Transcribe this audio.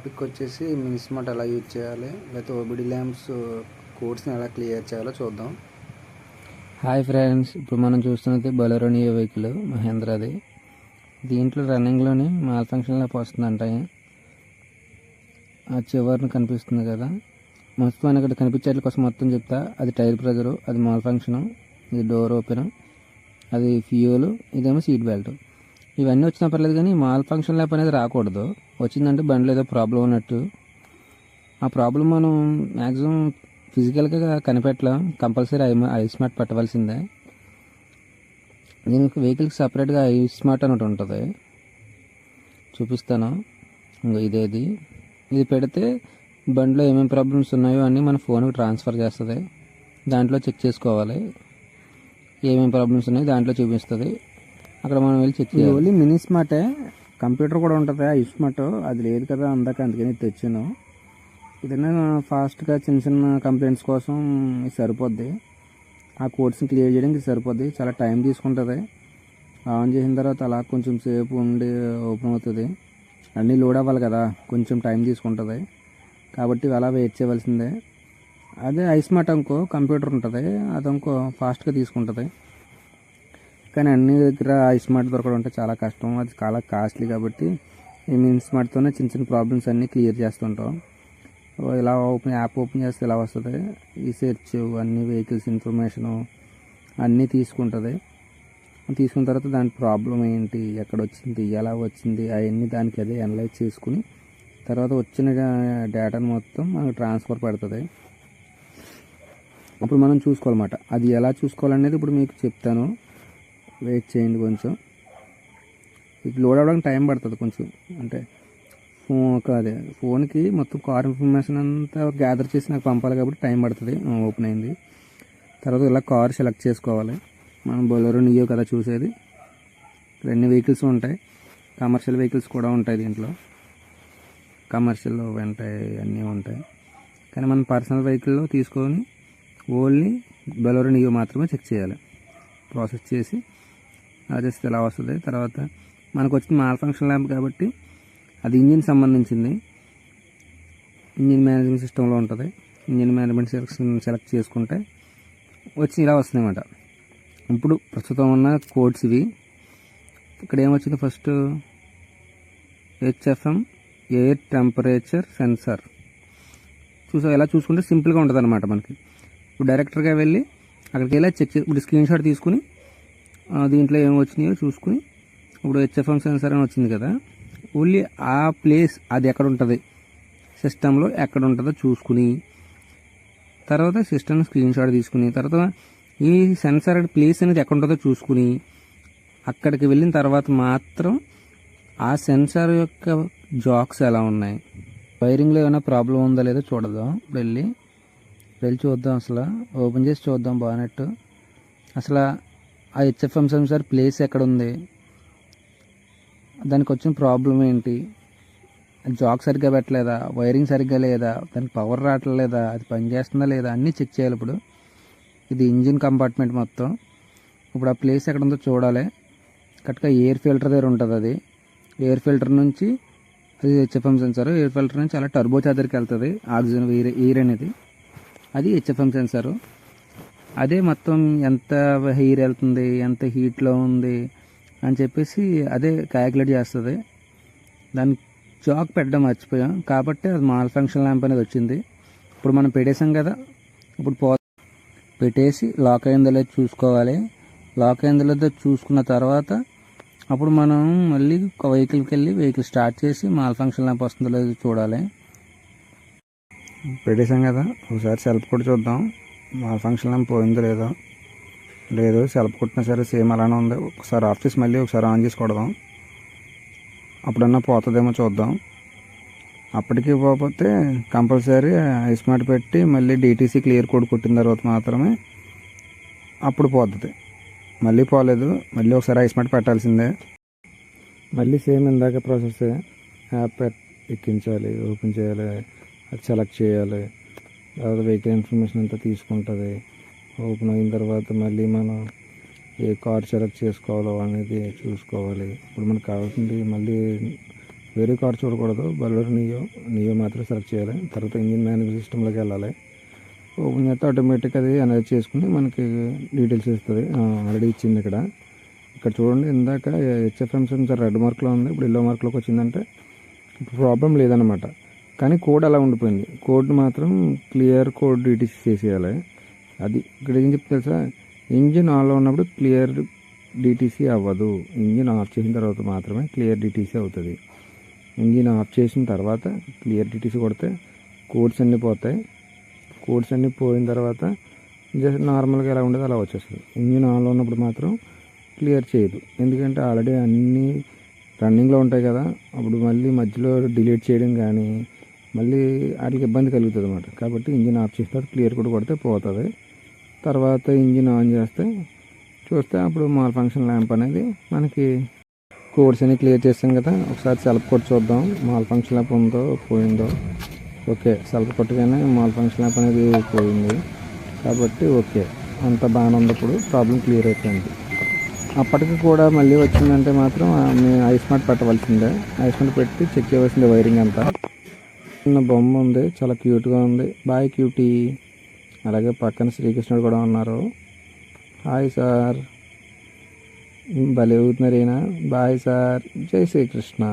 Topic వచ్చేసి మినిస్మార్ట్ ఎలా use చేయాలి, లేకపోతే ఓబిడి ల్యాంప్స్ కోడ్స్ని ఎలా క్లియర్ చేయాలో చూద్దాం. హాయ్ ఫ్రెండ్స్, ఇప్పుడు మనం చూస్తున్నది బొలెరో నియో వెహికల్ మహేంద్రది. దీంట్లో రన్నింగ్లోని మాల్ ఫంక్షన్ ల్యాప్ వస్తుందంట. ఆ చివరిని కనిపిస్తుంది కదా, మొత్తం ఇక్కడ కనిపించేట్ల కోసం మొత్తం చెప్తా. అది టైర్ ప్రెజరు, అది మాల్ ఫంక్షను, ఇది డోర్ ఓపెన్, అది ఫ్యూయల్, ఇదేమో సీట్ బెల్ట్. ఇవన్నీ వచ్చినా పర్లేదు, కానీ మాల్ ఫంక్షన్ ల్యాప్ అనేది రాకూడదు. వచ్చిందంటే బండిలో ఏదో ప్రాబ్లం ఉన్నట్టు. ఆ ప్రాబ్లం మనం మ్యాక్సిమం ఫిజికల్గా కనిపెట్టలేం, కంపల్సరీ ఐస్మార్ట్ పెట్టవలసిందే. దీనికి వెహికల్కి సపరేట్గా ఐస్మార్ట్ అని ఒకటి ఉంటుంది, చూపిస్తాను. ఇది పెడితే బండిలో ఏమేమి ప్రాబ్లమ్స్ ఉన్నాయో అన్నీ మన ఫోన్కి ట్రాన్స్ఫర్ చేస్తుంది. దాంట్లో చెక్ చేసుకోవాలి, ఏమేమి ప్రాబ్లమ్స్ ఉన్నాయో దాంట్లో చూపిస్తుంది. అక్కడ మనం వెళ్ళి చెక్ చేయాలి. ఓన్లీ మినీ స్మార్టే, కంప్యూటర్ కూడా ఉంటుంది. ఐస్మార్ట్ అది లేదు కదా అందాక, అందుకని తెచ్చాను. ఏదైనా ఫాస్ట్గా చిన్న చిన్న కంప్లైంట్స్ కోసం ఇది సరిపోద్ది. ఆ కోడ్స్ని క్లియర్ చేయడానికి ఇది సరిపోద్ది. చాలా టైం తీసుకుంటుంది. ఆన్ చేసిన తర్వాత అలా కొంచెం సేపు ఉండి ఓపెన్ అవుతుంది. అన్నీ లోడ్ అవ్వాలి కదా, కొంచెం టైం తీసుకుంటుంది. కాబట్టి అలా వెయిట్ చేయవలసిందే. అదే ఐస్మార్ట్ అనుకో కంప్యూటర్ ఉంటుంది, అదనుకో ఫాస్ట్గా తీసుకుంటుంది. కానీ అన్ని దగ్గర ఐస్మార్ట్ దొరకడం అంటే చాలా కష్టం, అది చాలా కాస్ట్లీ. కాబట్టి ఈ మినిస్మార్ట్తోనే చిన్న చిన్న ప్రాబ్లమ్స్ అన్నీ క్లియర్ చేస్తుంటాం. ఇలా యాప్ ఓపెన్ చేస్తే ఇలా వస్తుంది. ఈ సెర్చ్ అన్ని వెహికల్స్ ఇన్ఫర్మేషను అన్నీ తీసుకుంటుంది. తీసుకున్న తర్వాత దాని ప్రాబ్లం ఏంటి, ఎక్కడ వచ్చింది, ఎలా వచ్చింది, అవన్నీ దానికి అదే అనలైజ్ చేసుకుని తర్వాత వచ్చిన డేటాను మొత్తం మనకు ట్రాన్స్ఫర్ పెడుతుంది. అప్పుడు మనం చూసుకోవాలన్నమాట. అది ఎలా చూసుకోవాలనేది ఇప్పుడు మీకు చెప్తాను. వెయిట్ చేయండి కొంచెం. ఇది లోడ్ అవ్వడానికి టైం పడుతుంది కొంచెం. అంటే ఫోన్కి మొత్తం కార్ ఇన్ఫర్మేషన్ అంతా గ్యాదర్ చేసి నాకు పంపాలి కాబట్టి టైం పడుతుంది. ఓపెన్ అయింది. తర్వాత ఇలా కార్ సెలెక్ట్ చేసుకోవాలి. మనం బొలెరో నియో కదా చూసేది. ఇక్కడ అన్ని వెహికల్స్ ఉంటాయి, కమర్షియల్ వెహికల్స్ కూడా ఉంటాయి దీంట్లో. కమర్షియల్ ఉంటాయి, అన్నీ ఉంటాయి. కానీ మనం పర్సనల్ వెహికల్లో తీసుకొని ఓన్లీ బొలెరో నియో మాత్రమే చెక్ చేయాలి. ప్రాసెస్ చేసి చేస్తే ఎలా వస్తుంది. తర్వాత మనకు వచ్చిన మాల్ ఫంక్షన్ ల్యాంప్ కాబట్టి అది ఇంజిన్ సంబంధించింది. ఇంజిన్ మేనేజ్మెంట్ సిస్టంలో ఉంటుంది. ఇంజిన్ మేనేజ్మెంట్ సెలెక్ట్ చేసుకుంటే వచ్చి ఇలా వస్తుంది అన్నమాట. ఇప్పుడు ప్రస్తుతం ఉన్న కోడ్స్ ఇవి. ఇక్కడ ఏమొచ్చింది, first HFM air temperature sensor. ఇలా చూసుకుంటే సింపుల్గా ఉంటుంది అన్నమాట మనకి. ఇప్పుడు డైరెక్టర్గా వెళ్ళి అక్కడికి వెళ్ళి చెక్ ఇప్పుడు స్క్రీన్ షాట్ తీసుకుని దీంట్లో ఏమి వచ్చినాయో చూసుకుని, ఇప్పుడు HFM సెన్సార్ అని వచ్చింది కదా, ఓన్లీ ఆ ప్లేస్ అది ఎక్కడ ఉంటుంది, సిస్టంలో ఎక్కడ ఉంటుందో చూసుకుని తర్వాత సిస్టమ్ స్క్రీన్ షాట్ తీసుకుని తర్వాత ఈ సెన్సార్ ప్లేస్ అనేది ఎక్కడ ఉంటుందో చూసుకుని అక్కడికి వెళ్ళిన తర్వాత మాత్రం ఆ సెన్సార్ యొక్క జాక్స్ ఎలా ఉన్నాయి, వైరింగ్లో ఏమైనా ప్రాబ్లం ఉందా లేదో చూడదాం. వెళ్ళి చూద్దాం, అసలు ఓపెన్ చేసి చూద్దాం బానెట్. అసలు ఆ HFM సెన్సార్ ప్లేస్ ఎక్కడ ఉంది, దానికి వచ్చిన ప్రాబ్లం ఏంటి, జాక్ సరిగ్గా పెట్టలేదా, వైరింగ్ సరిగ్గా లేదా, దానికి పవర్ రావట్లేదా, అది పనిచేస్తుందా లేదా, అన్నీ చెక్ చేయాలి. ఇప్పుడు ఇది ఇంజిన్ కంపార్ట్మెంట్ మొత్తం. ఇప్పుడు ఆ ప్లేస్ ఎక్కడ ఉందో చూడాలి. కరెక్ట్గా ఎయిర్ ఫిల్టర్ దగ్గర ఉంటుంది. అది ఎయిర్ ఫిల్టర్ నుంచి అది HFM సెన్సార్. ఎయిర్ ఫిల్టర్ నుంచి అలా టర్బో చార్జర్కి వెళ్తుంది, ఆక్సిజన్ ఎయిర్ అనేది. అది HFM సెన్సారు. అదే మొత్తం ఎంత ఎయిర్ వెళ్తుంది, ఎంత హీట్లో ఉంది అని చెప్పేసి అదే క్యాలిక్యులేట్ చేస్తుంది. దానికి జాక్ పెట్టడం మర్చిపోయాం కాబట్టి అది మాల్ ఫంక్షన్ ల్యాంప్ అనేది వచ్చింది. ఇప్పుడు మనం పెట్టేసాం కదా, ఇప్పుడు పెట్టేసి లాక్ అయిందో లేదో చూసుకోవాలి. లాక్ అయిందో లేదో చూసుకున్న తర్వాత అప్పుడు మనం మళ్ళీ ఒక వెహికల్కి వెళ్ళి వెహికల్ స్టార్ట్ చేసి మాల్ ఫంక్షన్ ల్యాంప్ వస్తుందో లేదో చూడాలి. పెట్టేసాం కదా, ఒకసారి సెల్ఫ్ కూడా చూద్దాం. మాల్ ఫంక్షన్ ల్యాంప్ పోయిందో లేదు, సెల్ఫ్ కొట్టినా సరే సేమ్ అలానే ఉంది. ఒకసారి ఆఫ్ చేసి మళ్ళీ ఒకసారి ఆన్ చేసి కొడదాం, అప్పుడన్నా పోతుందేమో చూద్దాం. అప్పటికి పోకపోతే కంపల్సరీ ఐస్మార్ట్ పెట్టి మళ్ళీ DTC క్లియర్ కోడ్ కొట్టిన తర్వాత మాత్రమే అప్పుడు పోతుంది. మళ్ళీ పోలేదు, మళ్ళీ ఒకసారి ఐస్మార్ట్ పెట్టాల్సిందే. మళ్ళీ సేమ్ ఇందాక ప్రాసెస్. యాప్ ఎక్కించాలి, ఓపెన్ చేయాలి, అది సెలెక్ట్ చేయాలి, తర్వాత వెహికల్ ఇన్ఫర్మేషన్ అంతా తీసుకుంటుంది. ఓపెన్ అయిన తర్వాత మళ్ళీ మనం ఏ కార్ సెలెక్ట్ చేసుకోవాలో అనేది చూసుకోవాలి. ఇప్పుడు మనకు కావాల్సింది మళ్ళీ వేరే కార్ చూడకూడదు, బలెరో నియో మాత్రం సెలెక్ట్ చేయాలి. తర్వాత ఇంజిన్ మేనేజ్మెంట్ సిస్టంలోకి వెళ్ళాలి. ఓపెన్ చేస్తే ఆటోమేటిక్ అది అనలైజ్ చేసుకుని మనకి డీటెయిల్స్ ఇస్తుంది. ఆల్రెడీ ఇచ్చింది ఇక్కడ. ఇక్కడ చూడండి, ఇందాక హెచ్ఎఫ్ఎం సెన్సార్ రెడ్ మార్క్లో ఉంది, ఇప్పుడు ఎల్లో మార్క్లోకి వచ్చిందంటే ఇప్పుడు ప్రాబ్లం లేదనమాట. కానీ కోడ్ అలా ఉండిపోయింది. కోడ్ మాత్రం క్లియర్ కోడ్ డిటీసీ చేసేయాలి. అది ఇక్కడ ఏం చెప్తే తెలుసా, ఇంజిన్ ఆన్లో ఉన్నప్పుడు క్లియర్ డిటీసీ అవ్వదు. ఇంజిన్ ఆఫ్ చేసిన తర్వాత మాత్రమే క్లియర్ డిటీసీ అవుతుంది. ఇంజిన్ ఆఫ్ చేసిన తర్వాత క్లియర్ డిటీసీ కొడితే కోడ్స్ అన్నీ పోతాయి. కోడ్స్ అన్నీ పోయిన తర్వాత జస్ట్ నార్మల్గా ఎలా ఉండేది అలా వచ్చేస్తుంది. ఇంజిన్ ఆన్లో ఉన్నప్పుడు మాత్రం క్లియర్ చేయదు, ఎందుకంటే ఆల్రెడీ అన్నీ రన్నింగ్లో ఉంటాయి కదా. అప్పుడు మళ్ళీ మధ్యలో డిలీట్ చేయడం కానీ మళ్ళీ వాటికి ఇబ్బంది కలుగుతుంది అన్నమాట. కాబట్టి ఇంజిన్ ఆఫ్ చేసిన తర్వాత క్లియర్ కూడా కొడితే పోతుంది. తర్వాత ఇంజిన్ ఆన్ చేస్తే చూస్తే అప్పుడు మాల్ ఫంక్షన్ ల్యాంప్ అనేది మనకి కోడ్స్ అన్ని క్లియర్ చేస్తాం కదా. ఒకసారి సెల్ఫ్ కొట్టి చూద్దాం మాల్ ఫంక్షన్ ల్యాంప్ ఉందో పోయిందో. ఓకే, సెల్ఫ్ కొట్టగానే మాల్ ఫంక్షన్ ల్యాంప్ అనేది పోయింది. కాబట్టి ఓకే, అంత బాగానే ఉంది. ఇప్పుడు ప్రాబ్లం క్లియర్ అయిపోయింది. అప్పటికి కూడా మళ్ళీ వచ్చిందంటే మాత్రం మేము ఐస్మార్ట్ పెట్టవలసిందే. ఐస్మార్ట్ పెట్టి చెక్ చేయవలసిందే వైరింగ్ అంతా. చిన్న బొమ్మ ఉంది, చాలా క్యూట్గా ఉంది. Boy cutie. అలాగే పక్కన శ్రీకృష్ణుడు కూడా ఉన్నారు. హాయ్ సార్, భలే అవుతున్నారు ఈయన. బాయ్ సార్, జై శ్రీకృష్ణ.